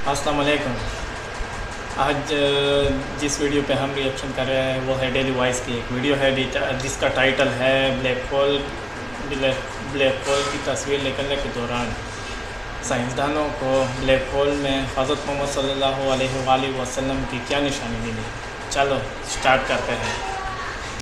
अस्सलाम वालेकुम। आज जिस वीडियो पे हम रिएक्शन कर रहे हैं वो है डेली वॉइस की एक वीडियो है जिसका टाइटल है ब्लैक होल की तस्वीर निकलने के दौरान साइंसदानों को ब्लैक होल में हज़रत मोहम्मद सल्लल्लाहु अलैहि वसल्लम की क्या निशानी मिली। चलो स्टार्ट करते हैं।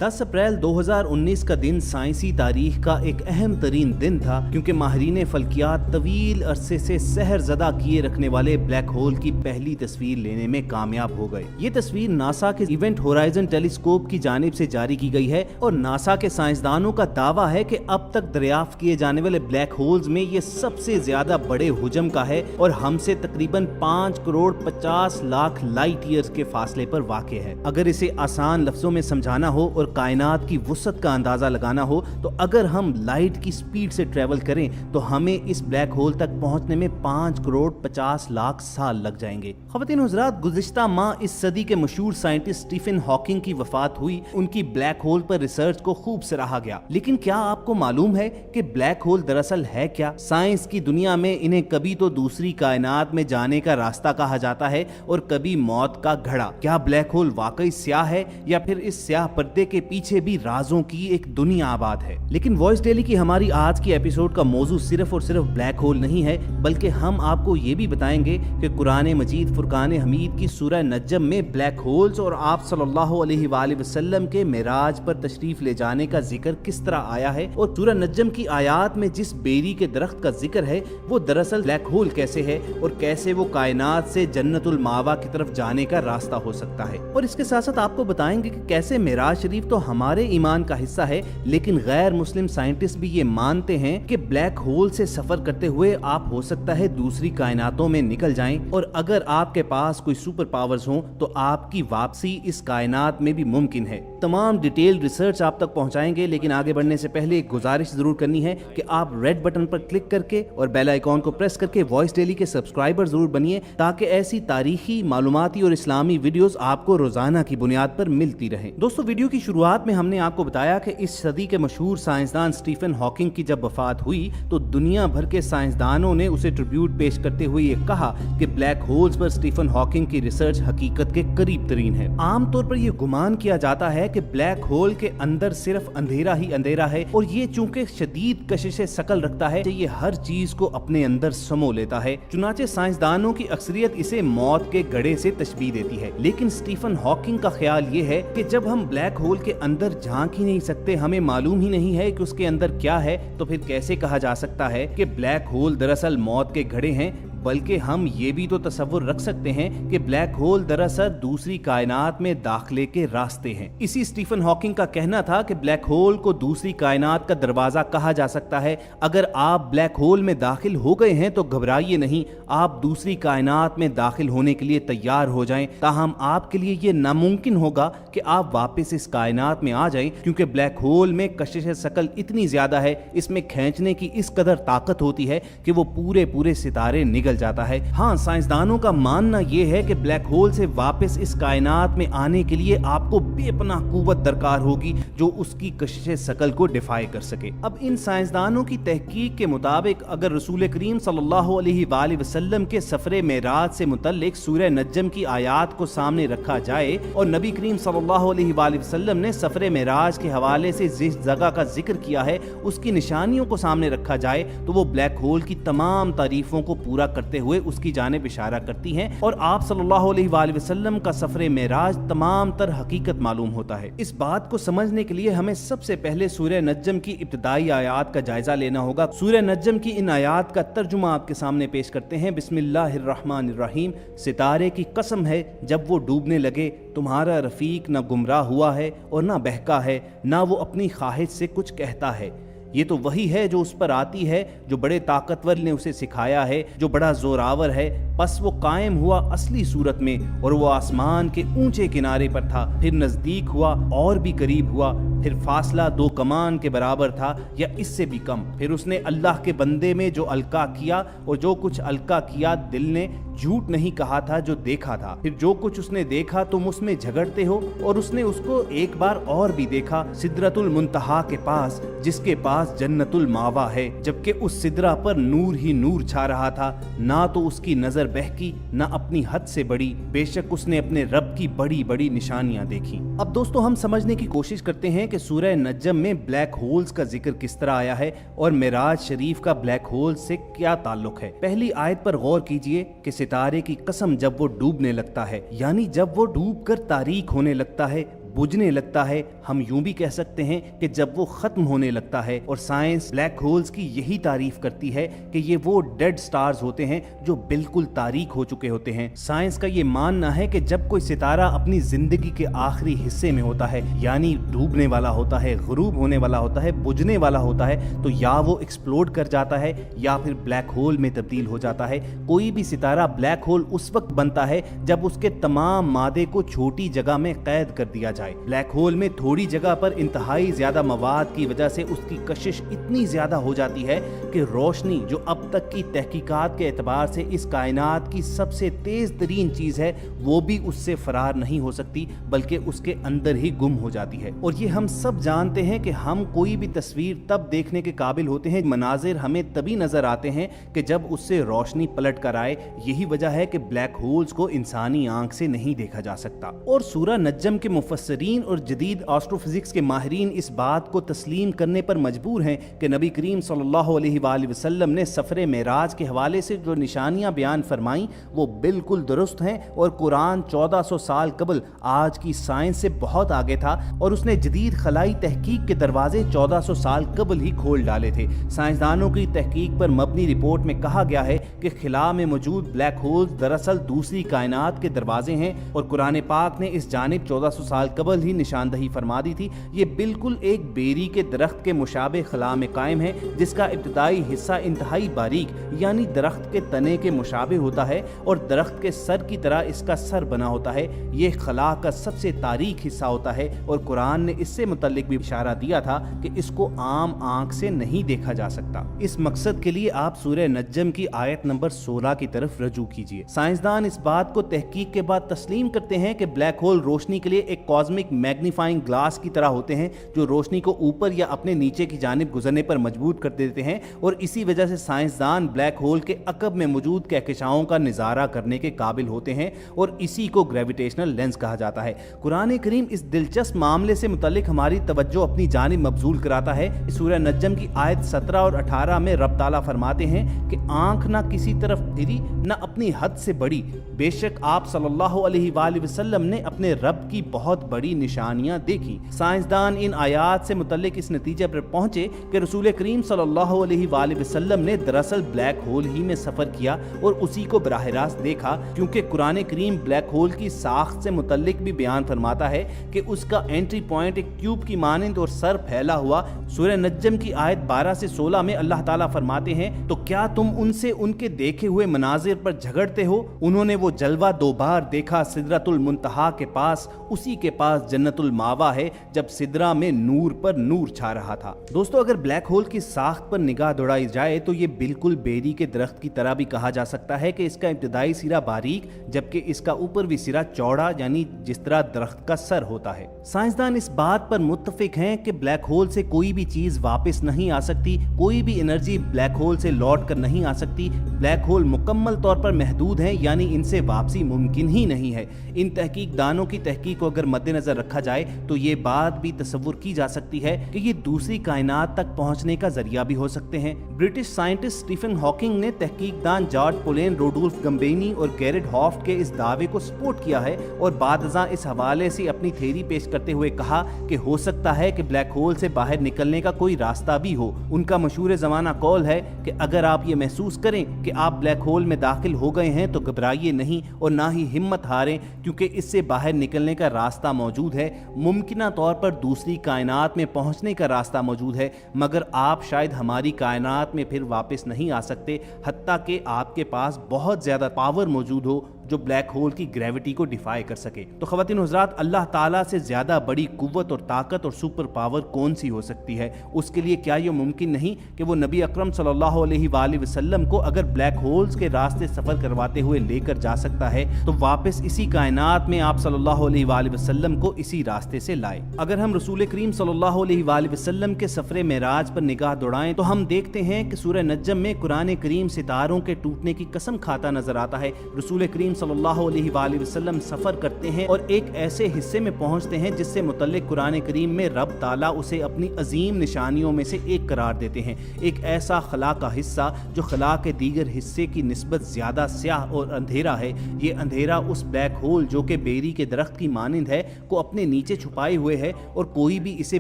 10 अप्रैल 2019 का दिन साइंसी तारीख का एक अहम तरीन दिन था, क्योंकि माहिरीन फल्कियात तवील अरसे से सहर ज़दा किए रखने वाले ब्लैक होल की पहली तस्वीर लेने में कामयाब हो गए। ये तस्वीर नासा के इवेंट होराइजन टेलीस्कोप की जानिब से जारी की गई है और नासा के साइंसदानों का दावा है कि अब तक दरियाफ्त किए जाने वाले ब्लैक होल्स में ये सबसे ज्यादा बड़े हुजम का है और हमसे तकरीबन 5 करोड़ 50 लाख लाइट ईयर्स के फासले पर वाक़ है। अगर इसे आसान लफ्जों में समझाना हो और कायनात की वुसअत का अंदाजा लगाना हो तो अगर हम लाइट की स्पीड से ट्रेवल करें तो हमें इस ब्लैक होल तक पहुंचने में 5 करोड़ 50 लाख साल लग जाएंगे। ख़वातीन हुज़रात, गुज़िश्ता माह इस सदी के मशहूर साइंटिस्ट स्टीफन हॉकिंग की वफात हुई। उनकी ब्लैक होल पर रिसर्च को खूब सराहा गया, लेकिन क्या आपको मालूम है कि ब्लैक होल दरअसल है क्या? साइंस की दुनिया में इन्हें कभी तो दूसरी कायनात में जाने का रास्ता कहा जाता है और कभी मौत का घड़ा। क्या ब्लैक होल वाकई स्याह है या फिर इस स्याह पर्दे के पीछे भी राजों की एक दुनिया आबाद है? लेकिन वॉइस डेली की हमारी आज की एपिसोड का मौजू सिर्फ और सिर्फ ब्लैक होल नहीं है, बल्कि हम आपको ये भी बताएंगे कि कुरान मजीद फुरकान हमीद की सूरह नज्म में ब्लैक होल्स और आप सल्लल्लाहु अलैहि वसल्लम के मेराज पर तशरीफ ले जाने का जिक्र किस तरह आया है और सूरह नज्म की आयात में जिस बेरी के दरख्त का जिक्र है वो दरअसल ब्लैक होल कैसे है और कैसे वो कायनात से जन्नतुल मावा की तरफ जाने का रास्ता हो सकता है। और इसके साथ साथ आपको बताएंगे कि कैसे मेराज शरीफ तो हमारे ईमान का हिस्सा है, लेकिन गैर मुस्लिम साइंटिस्ट भी ये मानते हैं कि ब्लैक होल से सफर करते हुए आप हो सकता है दूसरी कायनातों में निकल जाएं और अगर आपके पास कोई सुपर पावर्स हों तो आपकी वापसी इस कायनात में भी मुमकिन है। तमाम डिटेल रिसर्च आप तक पहुंचाएंगे, लेकिन आगे बढ़ने से पहले एक गुजारिश जरूर करनी है कि आप रेड बटन पर क्लिक करके और बेल आइकॉन को प्रेस करके वॉइस डेली के सब्सक्राइबर जरूर बनिए, ताकि ऐसी तारीखी, मालूमाती और इस्लामी वीडियोस आपको रोजाना की बुनियाद पर मिलती रहे। दोस्तों, वीडियो की शुरुआत में हमने आपको बताया कि इस सदी के मशहूर साइंसदान स्टीफन हॉकिंग की जब वफात हुई तो दुनिया भर के साइंसदानों ने उसे ट्रिब्यूट पेश करते हुए ये कहा कि ब्लैक होल्स पर स्टीफन हॉकिंग की रिसर्च हकीकत के करीब तरीन है। आमतौर पर यह गुमान किया जाता है कि ब्लैक होल के अंदर सिर्फ अंधेरा ही अंधेरा है और ये चूंकि शदीद कशिश शकल रखता है, ये हर चीज को अपने अंदर समो लेता है। चुनाचे साइंसदानों की अक्सरियत इसे मौत के गड़े से तशबीह देती है, लेकिन स्टीफन हॉकिंग का ख्याल ये है कि जब हम ब्लैक होल के अंदर झांक ही नहीं सकते, हमें मालूम ही नहीं है कि उसके अंदर क्या है, तो फिर कैसे कहा जा सकता है कि ब्लैक होल दरअसल मौत के घड़े हैं? बल्कि हम ये भी तो तसव्वुर रख सकते हैं कि ब्लैक होल दरअसल दूसरी कायनात में दाखिले के रास्ते हैं। इसी स्टीफन हॉकिंग का कहना था कि ब्लैक होल को दूसरी कायनात का दरवाजा कहा जा सकता है। अगर आप ब्लैक होल में दाखिल हो गए हैं तो घबराइए नहीं, आप दूसरी कायनात में दाखिल होने के लिए तैयार हो जाएं। ताहम आपके लिए ये नामुमकिन होगा कि आप वापस इस कायनात में आ जाएं, क्योंकि ब्लैक होल में कशिश शकल इतनी ज्यादा है, इसमें खींचने की इस कदर ताकत होती है कि वो पूरे सितारे निगल जाता है। हाँ, साइंसदानों का मानना यह है कि ब्लैक होल से वापस इस कायनात में आने के लिए आपको बेपनाह कुव्वत दरकार होगी जो उसकी कशिश शकल को डिफाई कर सके। अब इन साइंसदानों की तहकीक के मुताबिक अगर रसूल करीम सल्लल्लाहु अलैहि वसल्लम के सफरे मेराज से मुतल्लिक सूरह नज्म की आयात को सामने रखा जाए और नबी करीम सल्लल्लाहु अलैहि वसल्लम ने सफरे मेराज के हवाले से जिस जगह का जिक्र किया है उसकी निशानियों को सामने रखा जाए तो वो ब्लैक होल की तमाम तारीफों को पूरा करते हुए उसकी जानिब इशारा करती हैं और आप सल्लल्लाहु अलैहि वसल्लम का सफरे मेराज तमाम तर हकीकत मालूम होता है। इस बात को समझने के लिए हमें सबसे पहले सूरह नज्म की इब्तिदाई आयात का जायजा लेना होगा। सूरह नज्म की इन आयात का तर्जुमा आपके सामने पेश करते हैं। बिस्मिल्लाहिर्रहमानिर्रहीम। सितारे की कसम है जब वो डूबने लगे, तुम्हारा रफीक न गुमराह हुआ है और न बहका है, न वो अपनी ख्वाहिश से कुछ कहता है। ये तो वही है जो उस पर आती है, जो बड़े ताकतवर ने उसे सिखाया है, जो बड़ा जोरावर है। बस वो कायम हुआ असली सूरत में और वो आसमान के ऊंचे किनारे पर था, फिर नजदीक हुआ और भी करीब हुआ, फिर फासला 2 कमान के बराबर था या इससे भी कम। फिर उसने अल्लाह के बंदे में जो अलका किया, और जो कुछ अलका किया दिल ने झूठ नहीं कहा था जो देखा था। फिर जो कुछ उसने देखा तुम उसमें झगड़ते हो, और उसने उसको एक बार और भी देखा सिदरतुल मुंतहा के पास, जिसके पास जन्नतुल मावा है, जबकि उस सिदरा पर नूर ही नूर छा रहा था। ना तो उसकी नजर बहकी, ना अपनी हद से बड़ी, बेशक उसने अपने रब की बड़ी बड़ी निशानियां देखी। अब दोस्तों हम समझने की कोशिश करते हैं कि सूरह नज्म में ब्लैक होल्स का जिक्र किस तरह आया है और मिराज शरीफ का ब्लैक होल से क्या ताल्लुक है। पहली आयत पर गौर कीजिए कि सितारे की कसम जब वो डूबने लगता है, यानी जब वो डूबकर तारीक होने लगता है, बुझने लगता है, हम यूं भी कह सकते हैं कि जब वो खत्म होने लगता है। और साइंस ब्लैक होल्स की यही तारीफ करती है कि ये वो डेड स्टार्स होते हैं जो बिल्कुल तारीक हो चुके होते हैं। साइंस का ये मानना है कि जब कोई सितारा अपनी जिंदगी के आखिरी हिस्से में होता है, यानी डूबने वाला होता है, गुरूब होने वाला होता है, बुझने वाला होता है, तो या वो एक्सप्लोड कर जाता है या फिर ब्लैक होल में तब्दील हो जाता है। कोई भी सितारा ब्लैक होल उस वक्त बनता है जब उसके तमाम मादे को छोटी जगह में कैद कर दिया जाए। ब्लैक होल में थोड़ी जगह पर इंतहाई ज्यादा मवाद की वजह से उसकी कशिश इतनी ज्यादा हो जाती है कि रोशनी, जो अब तक की तहकीकात के एतबार से इस कायनात की सबसे तेज तरीन चीज है, वो भी उससे फरार नहीं हो सकती, बल्कि उसके अंदर ही गुम हो जाती है। और ये हम सब जानते हैं कि हम कोई भी तस्वीर तब देखने के काबिल होते हैं, मनाजिर हमें तभी नजर आते हैं कि जब उससे रोशनी पलट कर आए। यही वजह है कि ब्लैक होल्स को इंसानी आंख से नहीं देखा जा सकता। और सूरह नज्म के मुफस्सिरीन और जदीद एस्ट्रोफिजिक्स के माहिरीन इस बात को तस्लीम करने पर मजबूर हैं कि नबी करीम सल्लल्लाहु अलैहि वसल्लम ने सफ़र मेराज के हवाले से जो निशानियां बयान फरमाई वो बिल्कुल दुरुस्त हैं, और कुरान 1400 साल कबल आज की साइंस से बहुत आगे था, और उसने जदीद खलाई तहकीक के दरवाजे 1400 साल कबल ही खोल डाले थे। साइंसदानों की तहकीक पर मबनी रिपोर्ट में कहा गया है कि खिला में मौजूद ब्लैक होल्स दरअसल दूसरी कायनात के दरवाजे हैं, और कुरान पाक ने इस जानिब 1400 साल कबल ही निशानदही फरमा दी थी। ये बिल्कुल एक बेरी के दरख्त के मुशाबे खला में कायम है, जिसका इब्तदाई हिस्सा इंतहाई बारीक यानी दरख्त के तने के मुशाबे होता है, और दरख्त के सर की तरह इसका सर बना होता है। ये खला का सबसे तारीक हिस्सा होता है, और कुरान ने इससे मुतल्लिक भी इशारा दिया था कि इसको आम आंख से नहीं देखा जा सकता। इस मकसद के लिए आप सूरह नज्म की आयत नंबर 16 की तरफ रजू कीजिए। साइंसदान इस बात को तहकीक के बाद तस्लीम करते हैं कि ब्लैक होल रोशनी के लिए एक कॉस्मिक मैग्नीफाइंग ग्लास की तरह होते हैं, जो रोशनी को ऊपर या अपने नीचे की जानिब गुजरने पर मजबूर कर देते हैं, और इसी वजह से साइंसदान ब्लैक होल के अकब में मौजूद कहकशाओं का निजारा करने के काबिल होते हैं, और इसी को ग्रेविटेशनल लेंस कहा जाता है। कुरान करीम इस दिलचस्प मामले से मुतल्लिक हमारी तवज्जो अपनी जानिब मबजूल कराता है। सूरह नज्म की आयत 17 और 18 में रब ताला फरमाते हैं कि आंख ना किसी तरफ फिरी, ना अपनी हद से बड़ी, बेशक आप सल्लल्लाहु अलैहि वसल्लम ने अपने रब की बहुत बड़ी निशानियां देखी। साइंसदान इन आयात से मुतल्लिक इस नतीजे पर पहुंचे कि रसूल करीम सल्लल्लाहु अलैहि वसल्लम ने दरअसल ब्लैक होल ही में सफर किया और उसी को बराह रास्त देखा, क्योंकि कुरान करीम ब्लैक होल की साख्त से मुतल्लिक भी बयान फरमाता है कि उसका एंट्री पॉइंट एक ट्यूब की मानंद और सर फैला हुआ। सूरह नज्म की आयत 12 से 16 में अल्लाह ताला फरमाते हैं, तो क्या तुम उनसे उनके देखे हुए मनाजिर पर झगड़ते हो? उन्होंने वो जलवा 2 बार देखा सिदरतुल मुंतहा के पास, उसी के पास जन्नतुल मावा है, जब सिदरा में नूर पर नूर छा रहा था। दोस्तों, अगर ब्लैक होल की साख्त पर निगाह दौड़ाई जाए तो ये बिल्कुल बेरी के दरख्त की तरह भी कहा जा सकता है कि इसका इब्तदाई सिरा बारीक, जबकि इसका ऊपर भी सिरा चौड़ा, यानी जिस तरह दरख्त का सर होता है। साइंसदान इस बात पर मुत्तफिक हैं कि ब्लैक होल से कोई भी चीज वापस नहीं आ सकती, कोई भी एनर्जी ब्लैक होल से लौट कर नहीं आ सकती। ब्लैक होल मुकम्मल तौर पर महदूद हैं, यानी इनसे वापसी मुमकिन ही नहीं है। इन तहकीकदानों की तहकीक को अगर मद्देनजर रखा जाए तो ये बात भी तस्वुर की जा सकती है कि ये दूसरी कायनात तक पहुंचने का जरिया भी हो सकते हैं। ब्रिटिश साइंटिस्ट स्टीफन हॉकिंग ने तहकीकदान जॉर्ज पोलेन, रोडोल्फ गम्बेनी और गैरेट हॉफ्ट के इस दावे को सपोर्ट किया है और बादशाह इस हवाले से अपनी थ्योरी पेश करते हुए कहा कि हो सकता है कि ब्लैक होल से बाहर निकलने का कोई रास्ता भी हो। उनका मशहूर ज़माना कौल है कि अगर आप ये महसूस करें कि आप ब्लैक होल में दाखिल हो गए हैं तो घबराइए नहीं और ना ही हिम्मत हारें, क्योंकि इससे बाहर निकलने का रास्ता मौजूद है। मुमकिना तौर पर दूसरी कायनात में पहुंचने का रास्ता मौजूद है, मगर आप शायद हमारी कायनात में फिर वापस नहीं आ सकते, हत्ता कि आपके पास बहुत ज़्यादा पावर मौजूद हो, जो ब्लैक होल की ग्रेविटी को डिफाई कर सके। तो ख़वातीन हज़रात, अल्लाह ताला से ज़्यादा बड़ी कुव्वत और ताकत और सुपर पावर कौन सी हो सकती है? उसके लिए क्या ये मुमकिन नहीं कि वो नबी अकरम सल्लल्लाहु अलैहि वसल्लम को अगर ब्लैक होल्स के रास्ते सफ़र करवाते हुए लेकर जा सकता है तो वापस इसी कायनात में आप सल्लल्लाहु अलैहि वसल्लम को इसी रास्ते से लाए। अगर हम रसूल करीम सल्लल्लाहु अलैहि वसल्लम के सफ़रे मेराज पर निगाह दौड़ाएं तो हम देखते हैं कि सूरह नज्म में कुरान करीम सितारों के टूटने की कसम खाता नजर आता है। रसूल करीम सल्लल्लाहु अलैहि वसल्लम सफ़र करते हैं और एक ऐसे हिस्से में पहुंचते हैं जिससे मुतल्लिक कुरान करीम में रब ताला उसे अपनी अजीम निशानियों में से एक करार देते हैं। एक ऐसा खला का हिस्सा जो खला के दीगर हिस्से की निस्बत ज़्यादा स्याह और अंधेरा है। ये अंधेरा उस ब्लैक होल जो कि बेरी के दरख्त की मानिंद है को अपने नीचे छुपाए हुए है और कोई भी इसे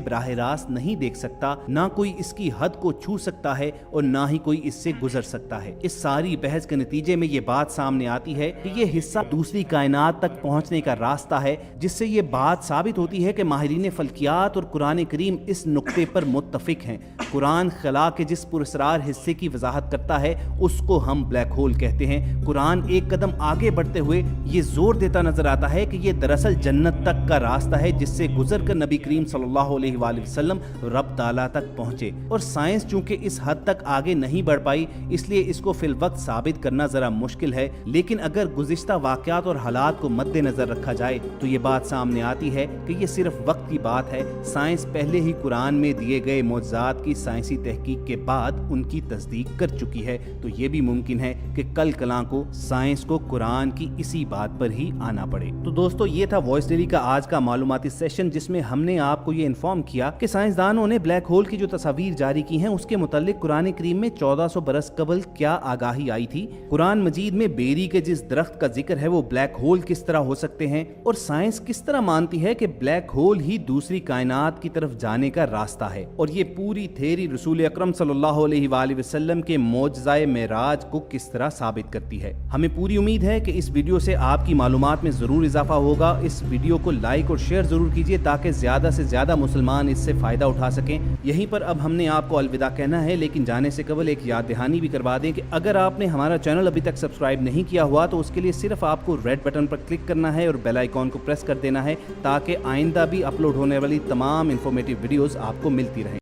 बराह रास्त नहीं देख सकता, ना कोई इसकी हद को छू सकता है और ना ही कोई इससे गुजर सकता है। इस सारी बहस के नतीजे में ये बात सामने आती है कि ये हिस्सा दूसरी कायनात तक पहुंचने का रास्ता है, जिससे ये बात साबित होती है कि माहिरीन फल्कियात और कुरान करीम इस नुक्ते पर मुत्तफिक हैं। कुरान खला के जिस पुरस्रार हिस्से की वजाहत करता है उसको हम ब्लैक होल कहते हैं। कुरान एक कदम आगे बढ़ते हुए ये जोर देता नजर आता है कि ये दरअसल जन्नत तक का रास्ता है जिससे गुजर कर नबी करीम सल्लल्लाहु अलैहि वसल्लम रब ताला तक पहुंचे। और साइंस चूंकि इस हद तक आगे नहीं बढ़ पाई इसलिए इसको फिल वक्त साबित करना जरा मुश्किल है, लेकिन अगर गुज़िश्ता वाक़यात और हालात को मद्देनजर रखा जाए तो ये बात सामने आती है कि ये सिर्फ वक्त की बात है। साइंस पहले ही कुरान में दिए गए मौजज़ात की साइंसी तहकीक के बाद उनकी तस्दीक कर चुकी है। तो ये भी मुमकिन है कि कल कलां को साइंस को कुरान की इसी बात पर ही आना पड़े। तो दोस्तों, ये था वॉइस डेली का आज का मालूमाती सेशन जिसमें हमने आपको ये इन्फॉर्म किया कि साइंसदानों ने ब्लैक होल की जो तस्वीर जारी की हैं उसके मुतालिक कुरान करीम में 1400 बरस कबल क्या आगाही आई थी, कुरान मजीद में बेरी के जिस दरख्त का जिक्र है वो ब्लैक होल किस तरह हो सकते हैं, और साइंस किस तरह मानती है कि ब्लैक होल ही दूसरी कायनात की तरफ जाने का रास्ता है। और ये पूरी थ्योरी रसूल अकरम सल्लल्लाहु अलैहि वसल्लम के मौजज़ाए मेराज को किस तरह साबित करती है। हमें पूरी उम्मीद है कि इस वीडियो से आपकी मालूमात में जरूर इजाफा होगा। इस वीडियो को लाइक और शेयर जरूर कीजिए ताकि ज्यादा से ज्यादा मुसलमान इससे फायदा उठा सकें। यहीं पर अब हमने आपको अलविदा कहना है, लेकिन जाने से कबल एक याद दहानी भी करवा दें कि अगर आपने हमारा चैनल अभी तक सब्सक्राइब नहीं किया हुआ तो उसके लिए सिर्फ आपको रेड बटन पर क्लिक करना है और बेल आइकॉन को प्रेस कर देना है ताकि आइंदा भी अपलोड होने वाली तमाम इंफॉर्मेटिव वीडियोस आपको मिलती रहें।